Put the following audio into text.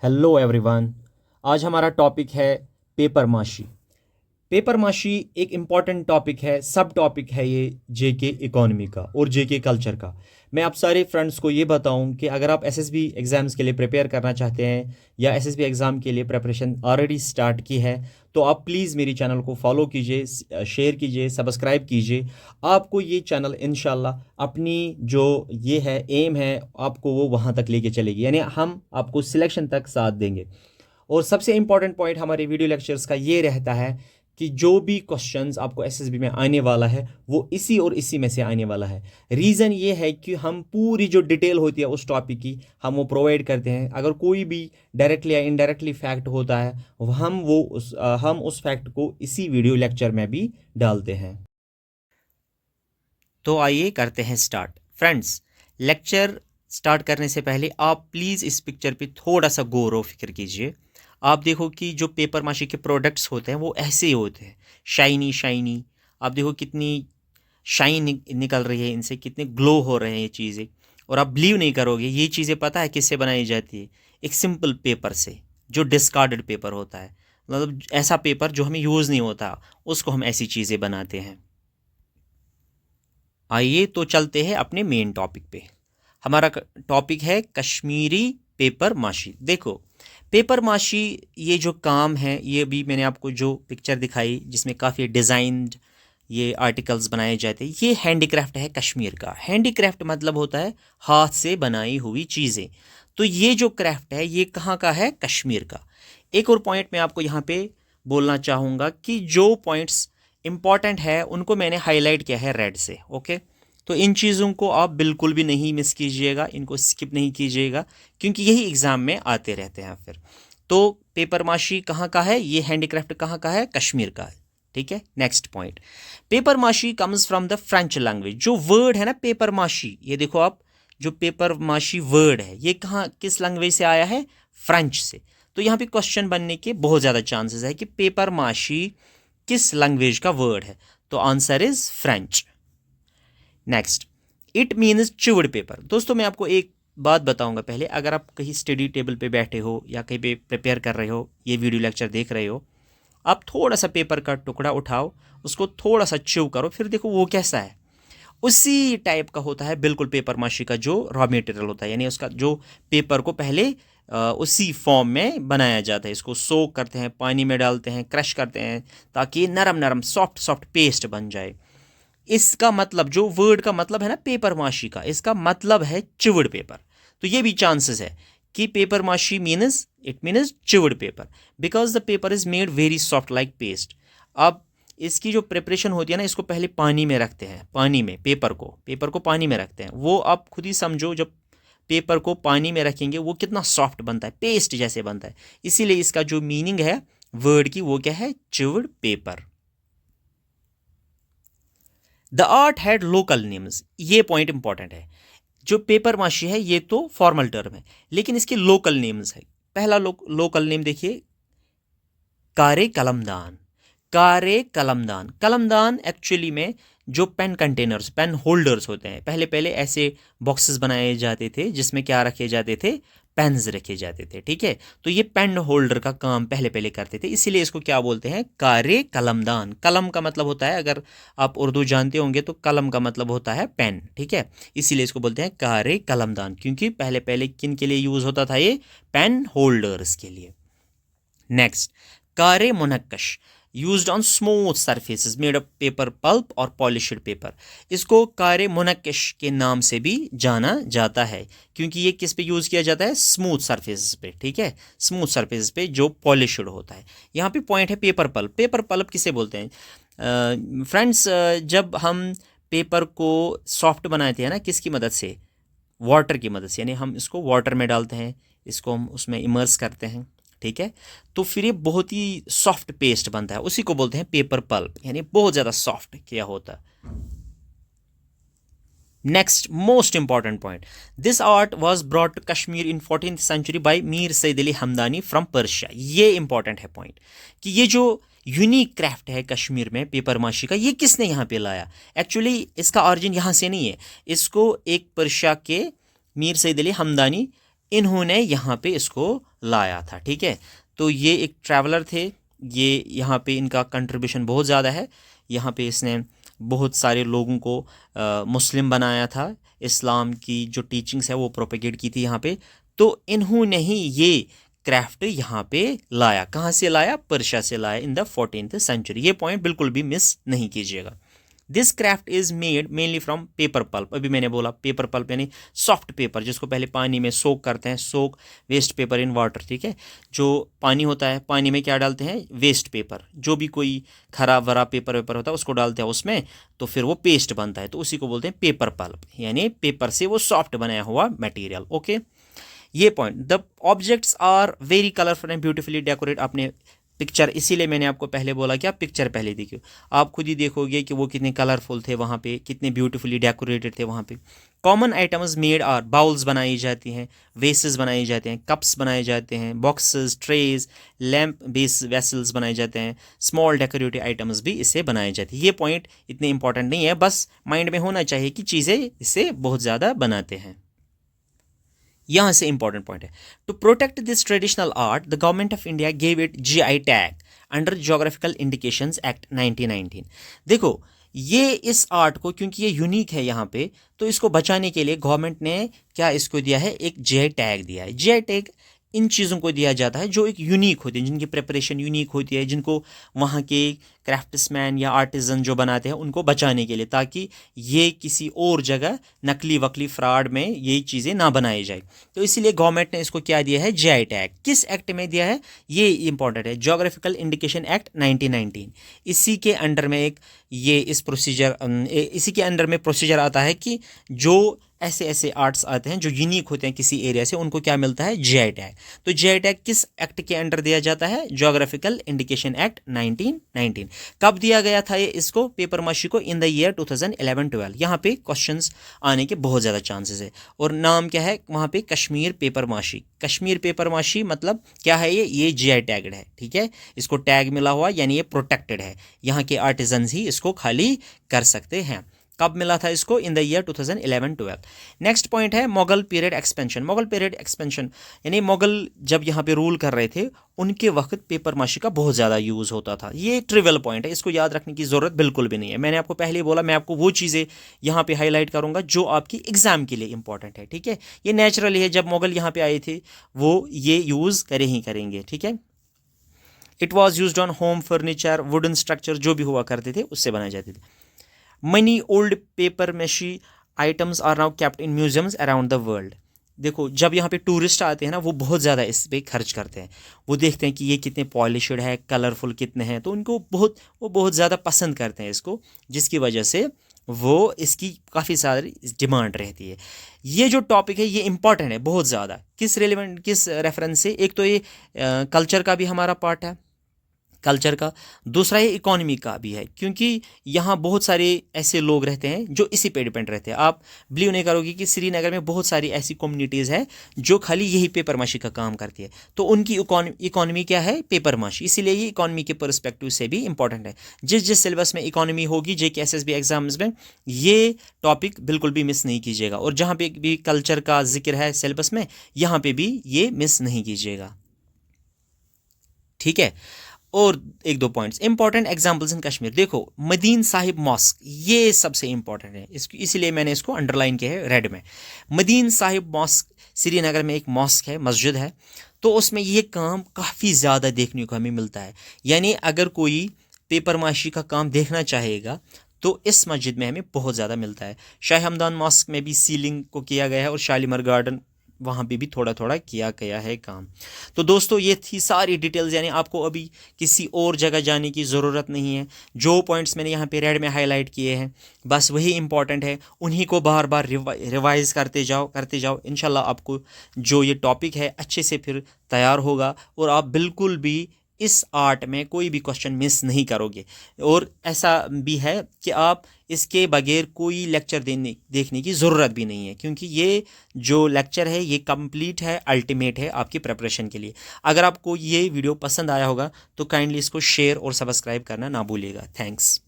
Hello everyone. आज हमारा topic है पेपर माशी। पेपर माशी एक इम्पॉर्टेंट टॉपिक है, सब टॉपिक है ये जेके इकोनॉमी का और जेके कल्चर का। मैं आप सारे फ्रेंड्स को ये बताऊं कि अगर आप एसएसबी एग्ज़ाम्स के लिए प्रिपेयर करना चाहते हैं या एसएसबी एग्ज़ाम के लिए प्रिपरेशन ऑलरेडी स्टार्ट की है तो आप प्लीज़ मेरी चैनल को फॉलो कीजिए, शेयर कीजिए, सब्सक्राइब कीजिए। आपको ये चैनल इंशाल्लाह अपनी जो ये है एम है आपको वो वहाँ तक लेके चलेगी, यानी हम आपको सिलेक्शन तक साथ देंगे। और सबसे इंपॉर्टेंट पॉइंट हमारे वीडियो लेक्चर्स का ये रहता है कि जो भी क्वेश्चंस आपको एसएसबी में आने वाला है वो इसी और इसी में से आने वाला है। रीज़न ये है कि हम पूरी जो डिटेल होती है उस टॉपिक की हम वो प्रोवाइड करते हैं। अगर कोई भी डायरेक्टली या इनडायरेक्टली फैक्ट होता है हम उस फैक्ट को इसी वीडियो लेक्चर में भी डालते हैं। तो आइए करते हैं स्टार्ट। फ्रेंड्स, लेक्चर स्टार्ट करने से पहले आप प्लीज़ इस पिक्चर पे थोड़ा सा गौर व फिक्र कीजिए। आप देखो कि जो पेपर माशी के प्रोडक्ट्स होते हैं वो ऐसे ही होते हैं, शाइनी शाइनी। आप देखो कितनी शाइन निकल रही है इनसे, कितने ग्लो हो रहे हैं ये चीज़ें। और आप बिलीव नहीं करोगे, ये चीज़ें पता है किससे बनाई जाती है? एक सिंपल पेपर से, जो डिस्कार्डेड पेपर होता है, मतलब ऐसा पेपर जो हमें यूज़ नहीं होता, उसको हम ऐसी चीज़ें बनाते हैं। आइए तो चलते हैं अपने मेन टॉपिक पे। हमारा टॉपिक है कश्मीरी पेपर माशी। देखो, पेपर माशी ये जो काम है, ये भी मैंने आपको जो पिक्चर दिखाई जिसमें काफ़ी डिज़ाइंड ये आर्टिकल्स बनाए जाते हैं, ये हैंडीक्राफ्ट है कश्मीर का। हैंडीक्राफ्ट मतलब होता है हाथ से बनाई हुई चीज़ें। तो ये जो क्राफ्ट है ये कहाँ का है? कश्मीर का। एक और पॉइंट मैं आपको यहाँ पे बोलना चाहूँगा कि जो पॉइंट्स इंपॉर्टेंट है उनको मैंने हाईलाइट किया है रेड से। ओके, तो इन चीज़ों को आप बिल्कुल भी नहीं मिस कीजिएगा, इनको स्किप नहीं कीजिएगा, क्योंकि यही एग्ज़ाम में आते रहते हैं फिर। तो पेपर माशी कहाँ का है? ये हैंडीक्राफ्ट कहाँ का है? कश्मीर का है। ठीक है, नेक्स्ट पॉइंट। पेपर माशी comes from the French language. जो वर्ड है ना पेपर माशी, ये देखो आप, जो पेपर माशी वर्ड है ये कहाँ, किस लैंग्वेज से आया है? फ्रेंच से। तो यहाँ पे क्वेश्चन बनने के बहुत ज़्यादा चांसेस है कि पेपर माशी किस लैंग्वेज का वर्ड है। तो answer is French. Next, it means chewed paper. दोस्तों मैं आपको एक बात बताऊंगा पहले, अगर आप कहीं स्टडी टेबल पे बैठे हो या कहीं पे प्रिपेयर कर रहे हो, ये वीडियो लेक्चर देख रहे हो, आप थोड़ा सा पेपर का टुकड़ा उठाओ, उसको थोड़ा सा च्यू करो, फिर देखो वो कैसा है। उसी टाइप का होता है बिल्कुल पेपर माशी का जो रॉ मटेरियल होता है, यानी उसका जो पेपर को पहले उसी फॉर्म में बनाया जाता है। इसको सोक करते हैं, पानी में डालते हैं, क्रश करते हैं ताकि नरम नरम सॉफ्ट सॉफ्ट पेस्ट बन जाए। इसका मतलब, जो वर्ड का मतलब है ना पेपर माशी का, इसका मतलब है चिवड़ पेपर। तो ये भी चांसेस है कि paper mache means, it means chewed paper, because the paper is made very soft like paste. अब इसकी जो प्रिपरेशन होती है ना, इसको पहले पानी में रखते हैं, पानी में पेपर को पानी में रखते हैं। वो आप खुद ही समझो, जब पेपर को पानी में रखेंगे वो कितना सॉफ्ट बनता है, पेस्ट जैसे बनता है। इसीलिए इसका जो मीनिंग है वर्ड की वो क्या है? Chewed paper. The art had local names. ये पॉइंट इंपॉर्टेंट है। जो पेपर माशी है ये तो फॉर्मल टर्म है, लेकिन इसके लोकल नेम्स है। पहला लोकल नेम देखिए, कारे कलमदान। कारे कलमदान, कलमदान एक्चुअली में जो पेन कंटेनर्स, पेन होल्डर्स होते हैं, पहले पहले ऐसे बॉक्सेस बनाए जाते थे जिसमें क्या रखे जाते थे? पेन्स रखे जाते थे। ठीक है, तो ये पेन होल्डर का काम पहले पहले करते थे, इसीलिए इसको क्या बोलते हैं? कारे कलमदान। कलम का मतलब होता है, अगर आप उर्दू जानते होंगे तो कलम का मतलब होता है पेन। ठीक है, इसीलिए इसको बोलते हैं कारे कलमदान, क्योंकि पहले पहले किन के लिए यूज होता था? ये पेन होल्डर्स के लिए। नेक्स्ट, कारे मुनक्कश, used on smooth surfaces made of paper pulp और पॉलिश्ड पेपर। इसको कारे मुनक्कश के नाम से भी जाना जाता है, क्योंकि ये किस पे यूज़ किया जाता है? स्मूथ सरफेसेस पे। ठीक है, स्मूथ सरफेसेस पे जो पॉलिश्ड होता है। यहाँ पे पॉइंट है पेपर पल्प। पेपर पल्प किसे बोलते हैं फ्रेंड्स? जब हम पेपर को सॉफ्ट बनाते हैं ना, किसकी मदद से? वाटर की मदद से, यानी हम इसको वाटर में डालते हैं, इसको हम उसमें इमर्स करते हैं। ठीक है, तो फिर ये बहुत ही सॉफ्ट पेस्ट बनता है, उसी को बोलते हैं पेपर पल्प, यानी बहुत ज़्यादा सॉफ्ट किया होता है। Next most important point, this art was brought to Kashmir in 14th century by Mir Syed Ali Hamdani from Persia. ये इंपॉर्टेंट है पॉइंट कि ये जो यूनिक क्राफ्ट है कश्मीर में पेपर माशी का, ये किसने यहाँ पे लाया? एक्चुअली इसका ऑरिजिन यहाँ से नहीं है, इसको एक पर्शिया के मीर सैयद अली हमदानी इन्होंने यहाँ पे इसको लाया था। ठीक है, तो ये एक ट्रैवलर थे, ये यहाँ पे इनका कंट्रीब्यूशन बहुत ज़्यादा है। यहाँ पे इसने बहुत सारे लोगों को मुस्लिम बनाया था, इस्लाम की जो टीचिंग्स है वो प्रोपेगेट की थी यहाँ पे। तो इन्होंने ही ये क्राफ्ट यहाँ पे लाया। कहाँ से लाया? पर्शिया से लाया इन द 14th सेंचुरी। ये पॉइंट बिल्कुल भी मिस नहीं कीजिएगा। This craft is made mainly from paper pulp. अभी मैंने बोला पेपर पल्प यानी सॉफ्ट पेपर, जिसको पहले पानी में सोक करते हैं, सोक वेस्ट पेपर इन वाटर। ठीक है, जो पानी होता है, पानी में क्या डालते हैं? वेस्ट पेपर, जो भी कोई खराब वरा पेपर वेपर होता है उसको डालते हैं उसमें, तो फिर वो पेस्ट बनता है, तो उसी को बोलते हैं पेपर पल्प, यानी पेपर से वो सॉफ्ट बनाया हुआ मटेरियल। ओके, ये point. The objects are very colourful and beautifully decorate. आपने पिक्चर, इसीलिए मैंने आपको पहले बोला कि आप पिक्चर पहले देखिए, आप खुद ही देखोगे कि वो कितने कलरफुल थे वहाँ पे, कितने ब्यूटीफुली डेकोरेटेड थे वहाँ पे। Common items made are, bowls बनाई जाती हैं, वेसेस बनाए जाते हैं, कप्स बनाए जाते हैं, boxes, trays, lamp base vessels बनाए जाते हैं, स्मॉल डेकोरेटिव आइटम्स भी इससे बनाए जाते हैं। ये पॉइंट इतने इंपॉर्टेंट नहीं है, बस माइंड में होना चाहिए कि चीज़ें इससे बहुत ज़्यादा बनाते हैं। यहाँ से इंपॉर्टेंट पॉइंट है, to protect this traditional art the government of India gave it GI tag under geographical indications act 1919। देखो, ये इस आर्ट को, क्योंकि ये यूनिक है यहाँ पे, तो इसको बचाने के लिए गवर्नमेंट ने क्या इसको दिया है? एक GI टैग दिया है। GI टैग इन चीज़ों को दिया जाता है जो एक यूनिक होती है, जिनकी प्रिपरेशन यूनिक होती है, जिनको वहाँ के क्राफ्ट्समैन या आर्टिजन जो बनाते हैं उनको बचाने के लिए, ताकि ये किसी और जगह नकली वकली फ्रॉड में ये चीज़ें ना बनाई जाए। तो इसीलिए गवर्नमेंट ने इसको क्या दिया है? GI tag. किस एक्ट में दिया है? ये इंपॉर्टेंट है, ज्योग्राफिकल इंडिकेशन एक्ट 1919। इसी के अंडर में इसी के अंडर में प्रोसीजर आता है कि जो ऐसे ऐसे आर्ट्स आते हैं जो यूनिक होते हैं किसी एरिया से, उनको क्या मिलता है? GI tag. तो GI टैग किस एक्ट के अंडर दिया जाता है? Geographical indication act 1919। कब दिया गया था ये इसको, पेपर माशी को? इन द ईयर 2011-12। यहाँ पे क्वेश्चंस आने के बहुत ज़्यादा चांसेस है। और नाम क्या है वहाँ पे? कश्मीर पेपर माशी। कश्मीर पेपर माशी मतलब क्या है? ये GI टैग्ड है। ठीक है, इसको टैग मिला हुआ, यानी ये प्रोटेक्टेड है, यहाँ के आर्टिजन्स ही इसको खाली कर सकते हैं। कब मिला था इसको? In the year 2011-12। Next point है Mughal period expansion. Mughal period expansion यानी मुगल जब यहाँ पे रूल कर रहे थे, उनके वक्त पेपर माशी का बहुत ज़्यादा यूज़ होता था। ये ट्रिवियल पॉइंट है, इसको याद रखने की ज़रूरत बिल्कुल भी नहीं है। मैंने आपको पहले ही बोला, मैं आपको वो चीज़ें यहाँ पे हाईलाइट करूँगा जो आपकी एग्जाम के लिए इंपॉर्टेंट है। ठीक है, ये नेचुरली है, जब मुगल यहाँ पे आए थे वो ये यूज़ करे ही करेंगे। ठीक है, it was use on home furniture, wooden structure जो भी हुआ करते थे उससे बनाए जाते थे। Many old paper mache items are now kept in museums around the world. देखो, जब यहाँ पे टूरिस्ट आते हैं ना, वो बहुत ज़्यादा इस पर खर्च करते हैं, वो देखते हैं कि ये कितने पॉलिश्ड है, कलरफुल कितने हैं, तो उनको वो बहुत ज़्यादा पसंद करते हैं इसको, जिसकी वजह से वो इसकी काफ़ी सारी डिमांड रहती है। ये जो टॉपिक है ये इंपॉर्टेंट है बहुत ज़्यादा। किस रेफरेंस से? एक तो ये कल्चर का भी हमारा पार्ट है, कल्चर का, दूसरा ये इकोनॉमी का भी है, क्योंकि यहाँ बहुत सारे ऐसे लोग रहते हैं जो इसी पे डिपेंड रहते हैं। आप बिलीव नहीं करोगे कि श्रीनगर में बहुत सारी ऐसी कम्युनिटीज़ है जो खाली यही पेपर माशी का काम करती है, तो उनकी इकोनॉमी क्या है? पेपर माशी। इसीलिए ये इकोनॉमी के परस्पेक्टिव से भी इंपॉर्टेंट है। जिस सिलेबस में इकोनॉमी होगी JK SSB एग्जाम्स में, ये टॉपिक बिल्कुल भी मिस नहीं कीजिएगा, और जहाँ पे भी कल्चर का जिक्र है सिलेबस में, यहाँ पे भी ये मिस नहीं कीजिएगा। ठीक है, और एक दो पॉइंट्स इंपॉर्टेंट एग्जांपल्स इन कश्मीर। देखो, मदीन साहिब मॉस्क, ये सबसे इंपॉर्टेंट है, इसीलिए मैंने इसको अंडरलाइन किया है रेड में। मदीन साहिब मॉस्क श्रीनगर में एक मॉस्क है, मस्जिद है, तो उसमें ये काम काफ़ी ज़्यादा देखने को हमें मिलता है। यानी अगर कोई पेपर माशी का काम देखना चाहेगा तो इस मस्जिद में हमें बहुत ज़्यादा मिलता है। शाह हमदान मॉस्क में भी सीलिंग को किया गया है, और शालीमार गार्डन वहाँ पे भी थोड़ा थोड़ा किया गया है काम। तो दोस्तों, ये थी सारी डिटेल्स, यानी आपको अभी किसी और जगह जाने की ज़रूरत नहीं है। जो पॉइंट्स मैंने यहाँ पे रेड में हाईलाइट किए हैं, बस वही इंपॉर्टेंट है, उन्हीं को बार बार रिवाइज करते जाओ। इंशाल्लाह आपको जो ये टॉपिक है अच्छे से फिर तैयार होगा, और आप बिल्कुल भी इस आर्ट में कोई भी क्वेश्चन मिस नहीं करोगे। और ऐसा भी है कि आप इसके बगैर कोई लेक्चर देखने की ज़रूरत भी नहीं है, क्योंकि ये जो लेक्चर है ये कंप्लीट है, अल्टीमेट है आपकी प्रिपरेशन के लिए। अगर आपको ये वीडियो पसंद आया होगा तो काइंडली इसको शेयर और सब्सक्राइब करना ना भूलिएगा। थैंक्स।